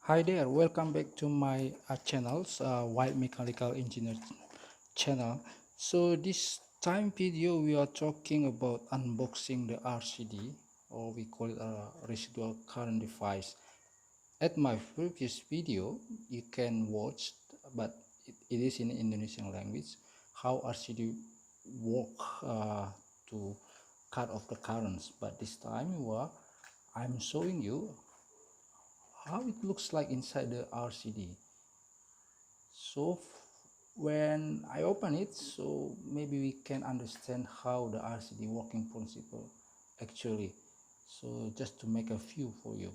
Hi there, welcome back to my channel's Wild Mechanical Engineer channel. So this time video we are talking about unboxing the RCD, or we call it a residual current device. At my previous video you can watch, but it is in Indonesian language, how RCD work to cut off the currents. But this time I'm showing you how it looks like inside the RCD. So when I open it, so maybe we can understand how the RCD working principle actually. So just to make a few for you.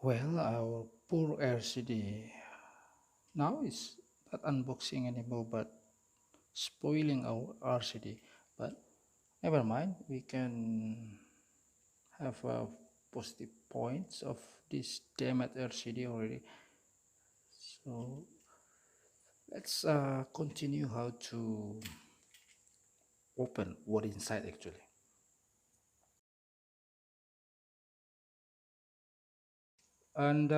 Well, our poor RCD now is not unboxing anymore, but spoiling our RCD. But never mind, we can have positive points of this damaged RCD already. So let's continue how to open what inside actually. And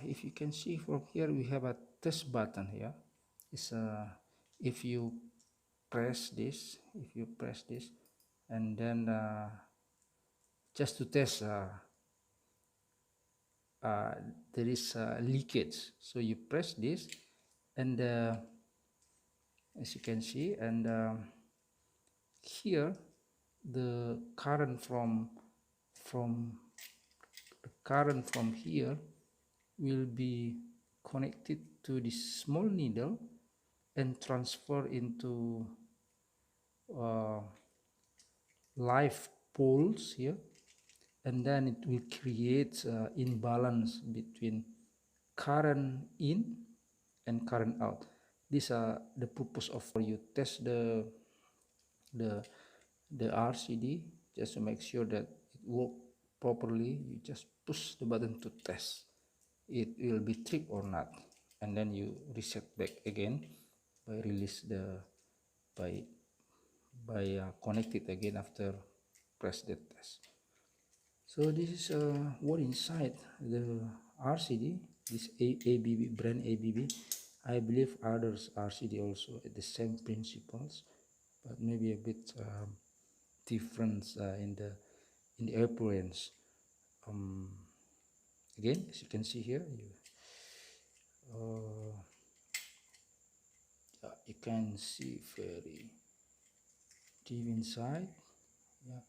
if you can see from here, we have a test button here. It's if you press this, and then just to test, uh, there is leakage. So you press this, and as you can see, and here the current from the current from here will be connected to this small needle and transfer into uh, live poles here, and then it will create imbalance between current in and current out. These are the purpose of you test the the RCD, just to make sure that it work properly. You just push the button to test it will be trick or not, and then you reset back again by release the by connect it again after press the test. So this is what inside the RCD, this ABB brand ABB. I believe others RCD also at the same principles, but maybe a bit difference in the appearance. Um, Again, as you can see here, uh, you can see very deep inside. Yeah,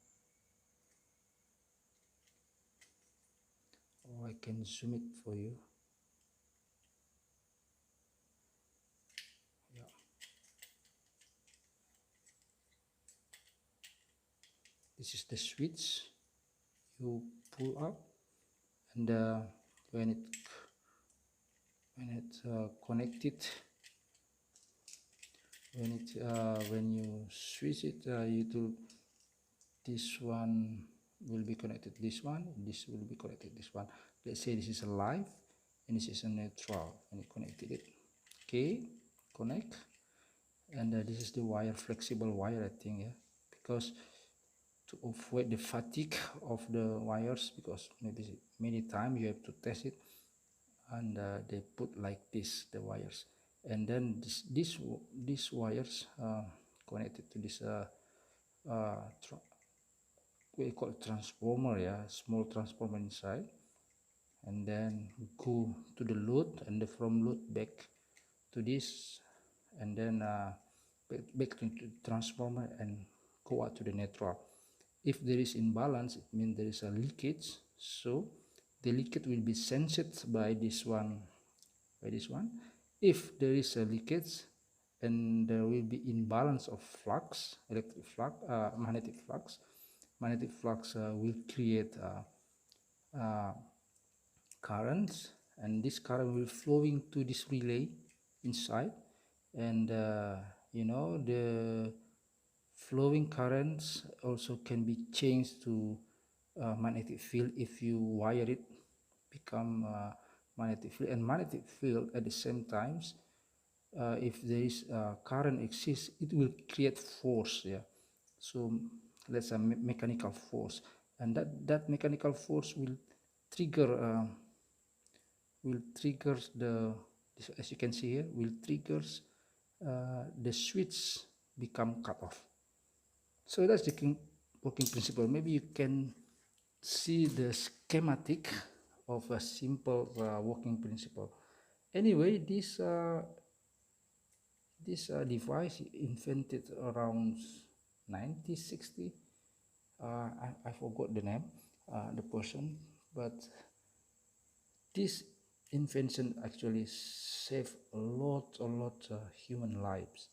or I can zoom it for you. Yeah, this is the switch you pull up, and when it connected, when you switch it, you do this one will be connected this will be connected this one. Let's say this is a live and this is a neutral, and you connected it. Okay, connect, and this is the wire, flexible wire, I think. Yeah, because to avoid the fatigue of the wires, because maybe many times you have to test it, and they put like this the wires, and then these wires connected to this uh, we call it transformer, yeah, small transformer inside, and then go to the load, and from load back to this, and then back to the transformer and go out to the neutral. If there is imbalance, it means there is a leakage. So the leakage will be sensed by this one, if there is a leakage and there will be imbalance of flux, electric flux, magnetic flux will create currents, and this current will flowing to this relay inside, and the flowing currents also can be changed to magnetic field if you wire it become magnetic field. And magnetic field at the same times, if there is current exists, it will create force. Yeah, so let's say mechanical force, and that mechanical force trigger uh, will triggers the, as you can see here, will triggers the switch become cut off. So that's the working principle. Maybe you can see the schematic of a simple working principle. Anyway, this device invented around 1960. I forgot the name, the person, but this invention actually saved a lot human lives.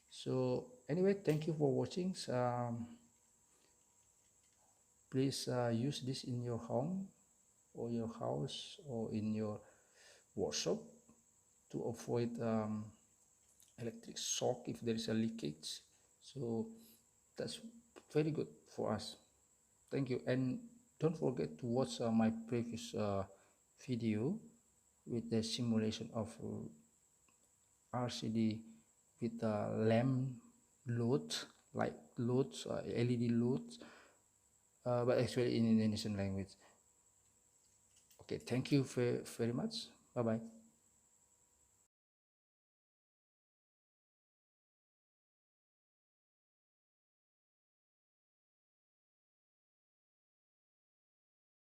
So anyway, thank you for watching. Please use this in your home or your house or in your workshop to avoid electric shock if there is a leakage. So that's very good for us. Thank you, and don't forget to watch my previous video with the simulation of RCD with lamp load, like loads, LED loads, but actually in Indonesian language. Okay, thank you very much. Bye bye.